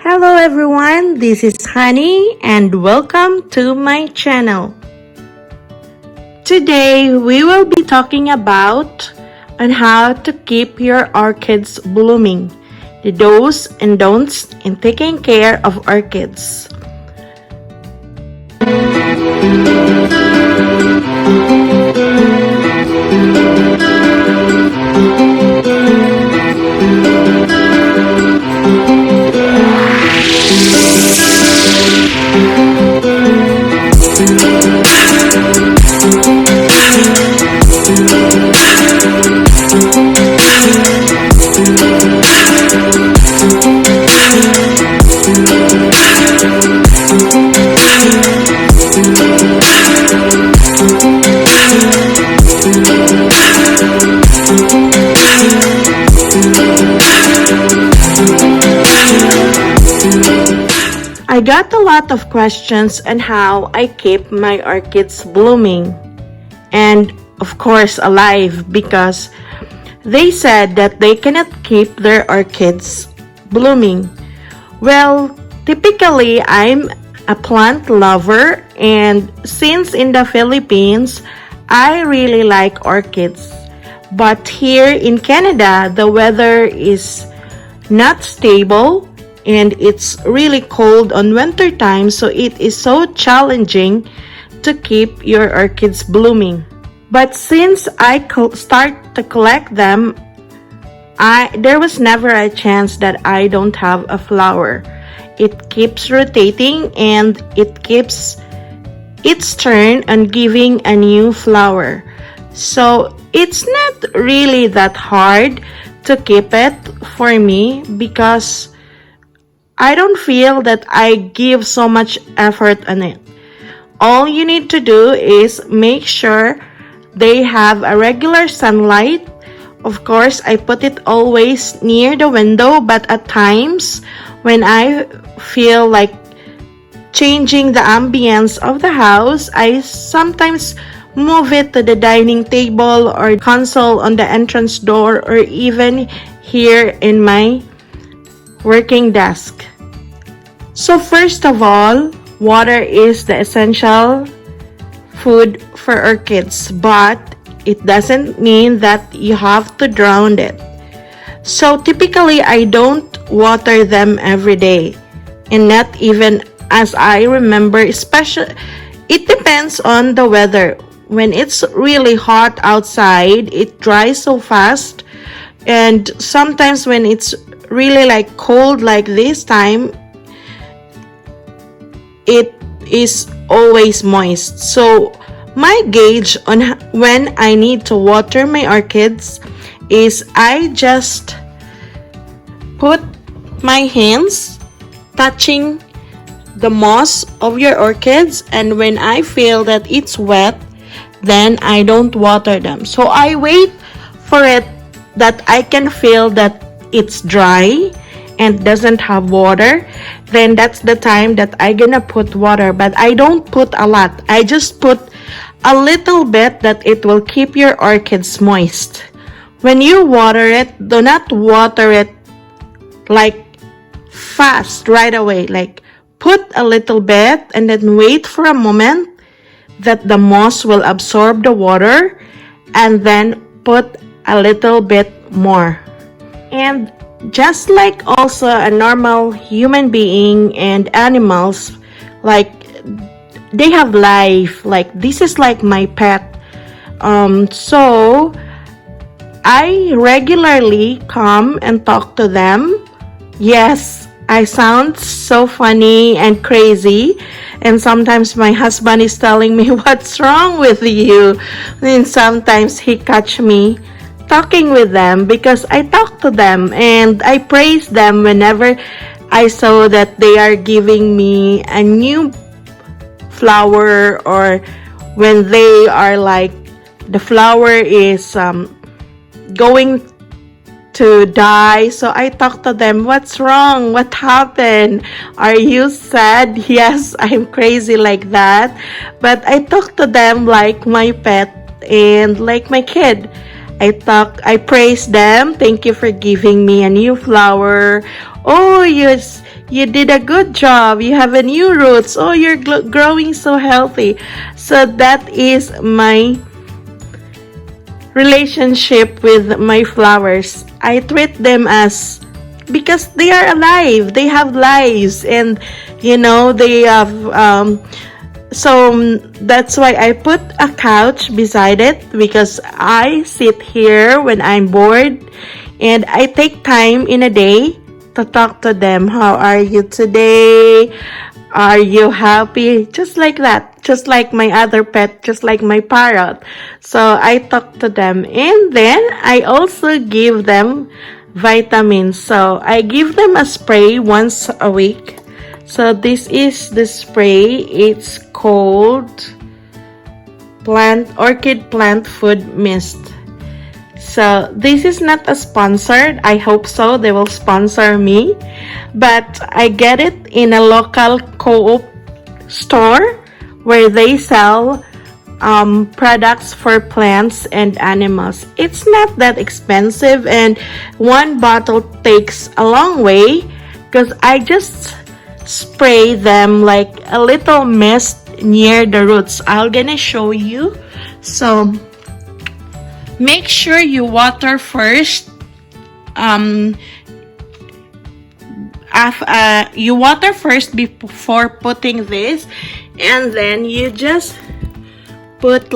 Hello everyone, this is Honey and welcome to my channel. Today we will be talking about on how to keep your orchids blooming, the do's and don'ts in taking care of orchids. I got a lot of questions on how I keep my orchids blooming and of course alive because they said that they cannot keep their orchids blooming. Well, typically I'm a plant lover, and since in the Philippines I really like orchids, but here in Canada the weather is not stable and it's really cold on winter time, so it is so challenging to keep your orchids blooming. But since I start to collect them, there was never a chance that I don't have a flower. It keeps rotating and it keeps its turn on giving a new flower. So it's not really that hard to keep it for me because I don't feel that I give so much effort on it. All you need to do is make sure they have a regular sunlight. Of course, I put it always near the window, but at times when I feel like changing the ambience of the house, I sometimes move it to the dining table or console on the entrance door or even here in my working desk. So first of all, water is the essential food for orchids, but it doesn't mean that you have to drown it. So typically I don't water them every day, and not even as I remember, especially it depends on the weather. When it's really hot outside, it dries so fast, and sometimes when it's really like cold like this time, it is always moist. So my gauge on when I need to water my orchids is I just put my hands touching the moss of your orchids, and when I feel that it's wet, then I don't water them. So I wait for it that I can feel that it's dry and doesn't have water, then that's the time that I gonna put water. But I don't put a lot, I just put a little bit that it will keep your orchids moist. When you water it, do not water it like fast right away. Like put a little bit and then wait for a moment that the moss will absorb the water, and then put a little bit more. And just like also a normal human being and animals, like they have life, like this is like my pet. So I regularly come and talk to them. Yes, I sound so funny and crazy, and sometimes my husband is telling me, what's wrong with you? And sometimes he catch me talking with them because I talk to them and I praise them whenever I saw that they are giving me a new flower, or when they are like the flower is going to die. So I talk to them, what's wrong? What happened? Are you sad? Yes, I'm crazy like that. But I talk to them like my pet and like my kid. I praise them. Thank you for giving me a new flower. Oh, You did a good job. You have a new roots. Oh, you're growing so healthy. So that is my relationship with my flowers. I treat them as, because they are alive. They have lives, and they have so that's why I put a couch beside it, because I sit here when I'm bored, and I take time in a day to talk to them. How are you today? Are you happy? Just like that. Just like my other pet, just like my parrot. So I talk to them, and then I also give them vitamins. So I give them a spray once a week. So this is the spray. It's called Orchid Plant Food Mist. So this is not a sponsored. I hope so. They will sponsor me. But I get it in a local co-op store where they sell products for plants and animals. It's not that expensive, and one bottle takes a long way, because I just spray them like a little mist near the roots. I'm gonna show you. So make sure you water first. You water first before putting this, and then you just put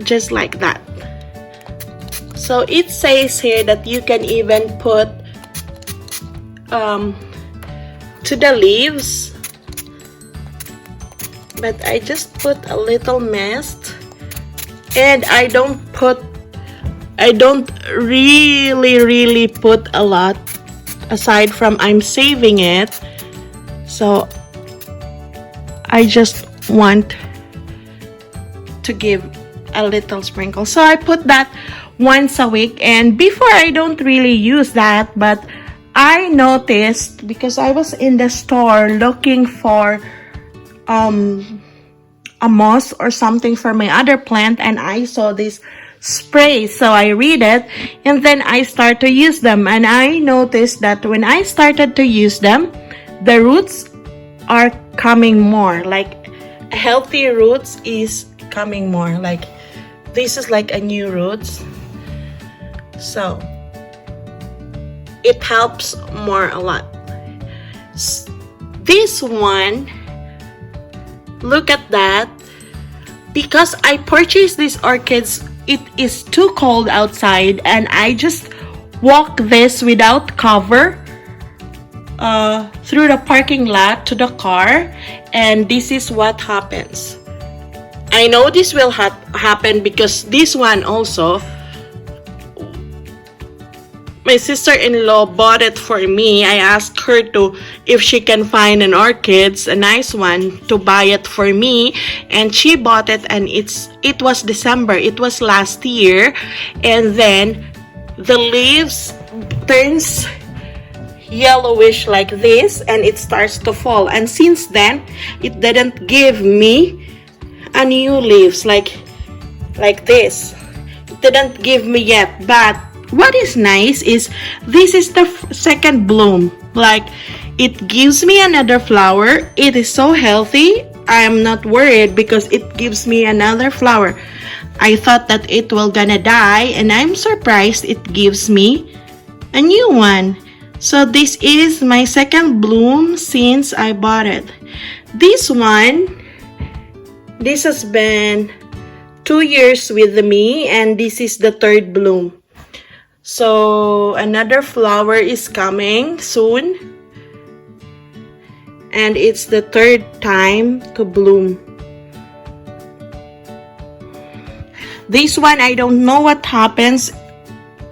just like that. So it says here that you can even put to the leaves, but I just put a little mist, and I don't really put a lot, aside from I'm saving it. So I just want to give a little sprinkle. So I put that once a week, and before I don't really use that, but I noticed, because I was in the store looking for a moss or something for my other plant, and I saw this spray. So I read it, and then I start to use them, and I noticed that when I started to use them, the roots are coming more. Like healthy roots is coming more. Like this is like a new roots. So it helps more a lot. This one, look at that. Because I purchased these orchids, it is too cold outside, and I just walk this without cover through the parking lot to the car, and this is what happens. I know this will happen because this one also, my sister-in-law bought it for me. I asked her if she can find an orchids, a nice one, to buy it for me, and she bought it, and it was December. It was last year, and then the leaves turns yellowish like this, and it starts to fall. And since then, it didn't give me a new leaves like this. It didn't give me yet, but what is nice is this is the second bloom. Like it gives me another flower. It is so healthy. I am not worried because it gives me another flower. I thought that it will gonna die, and I'm surprised it gives me a new one. So this is my second bloom since I bought it. This one, this has been 2 years with me, and this is the third bloom. So another flower is coming soon, and it's the third time to bloom. This one, I don't know what happens.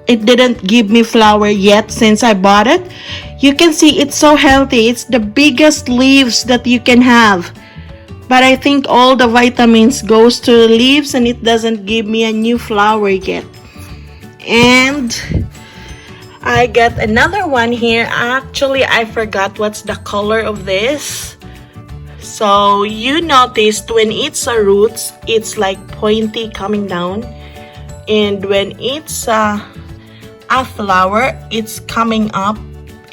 It didn't give me flower yet since I bought it. You can see it's so healthy. It's the biggest leaves that you can have. But I think all the vitamins goes to the leaves, and it doesn't give me a new flower yet. And I got another one here. Actually, I forgot what's the color of this. So you noticed when it's a roots, it's like pointy coming down, and when it's a flower. It's coming up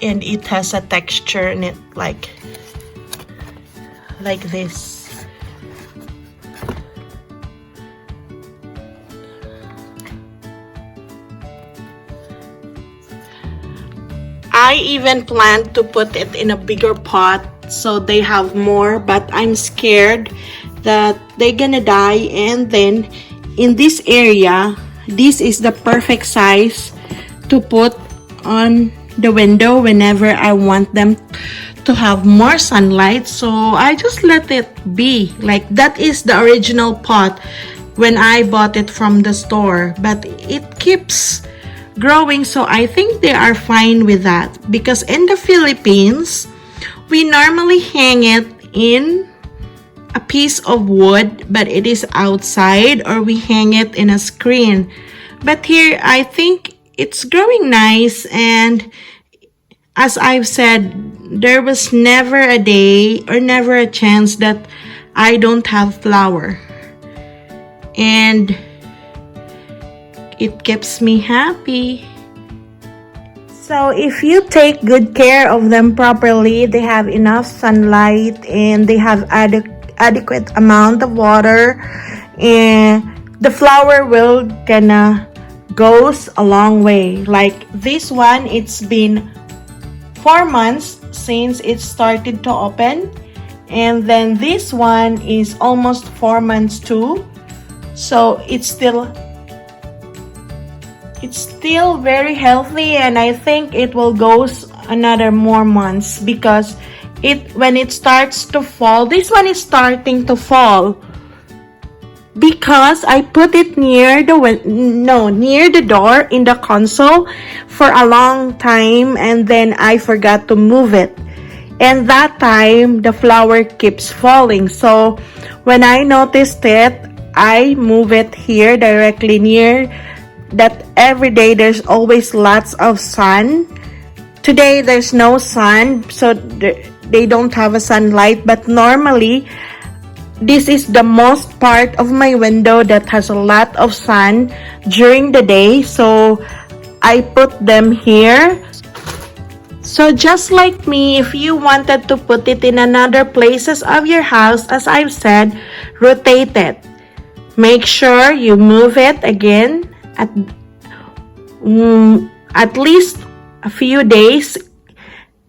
and it has a texture in it like this. I even plan to put it in a bigger pot so they have more, but I'm scared that they're gonna die. And then in this area, this is the perfect size to put on the window whenever I want them to have more sunlight. So I just let it be. Like, that is the original pot when I bought it from the store, but it keeps growing, so I think they are fine with that. Because in the Philippines, we normally hang it in a piece of wood, but it is outside, or we hang it in a screen. But here, I think it's growing nice. And as I've said, there was never a day or never a chance that I don't have flower. And it keeps me happy. So if you take good care of them properly, they have enough sunlight and they have adequate amount of water, and the flower will gonna goes a long way. Like this one, it's been 4 months since it started to open, and then this one is almost 4 months too. So it's still very healthy, and I think it will go another more months, because when it starts to fall, this one is starting to fall because I put it near the door in the console for a long time, and then I forgot to move it, and that time the flower keeps falling. So when I noticed it, I move it here directly near that. Every day there's always lots of sun. Today there's no sun, so they don't have a sunlight, but normally this is the most part of my window that has a lot of sun during the day, so I put them here. So just like me, if you wanted to put it in another places of your house, as I've said, rotate it. Make sure you move it again at least a few days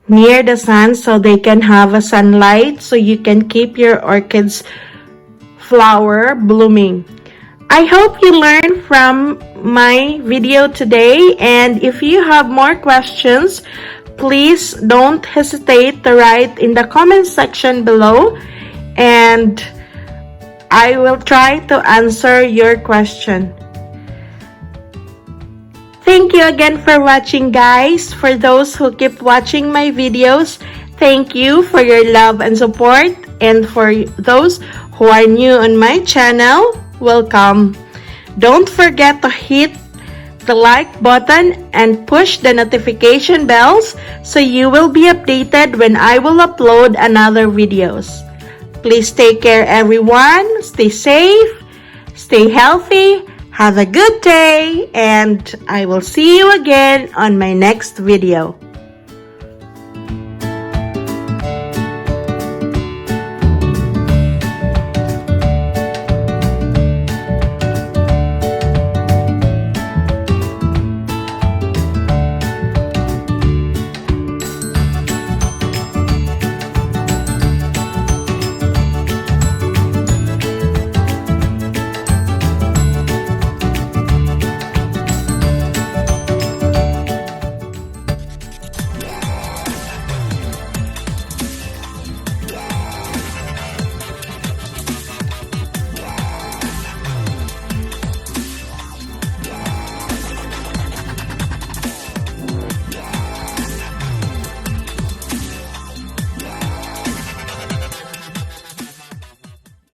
near the sun, so they can have a sunlight, so you can keep your orchids flower blooming. I hope you learned from my video today, and if you have more questions, please don't hesitate to write in the comment section below, and I will try to answer your question. Thank you again for watching, guys. For those who keep watching my videos, thank you for your love and support. And for those who are new on my channel, welcome. Don't forget to hit the like button and push the notification bells so you will be updated when I will upload another videos. Please take care, everyone. Stay safe, stay healthy. Have a good day, and I will see you again on my next video.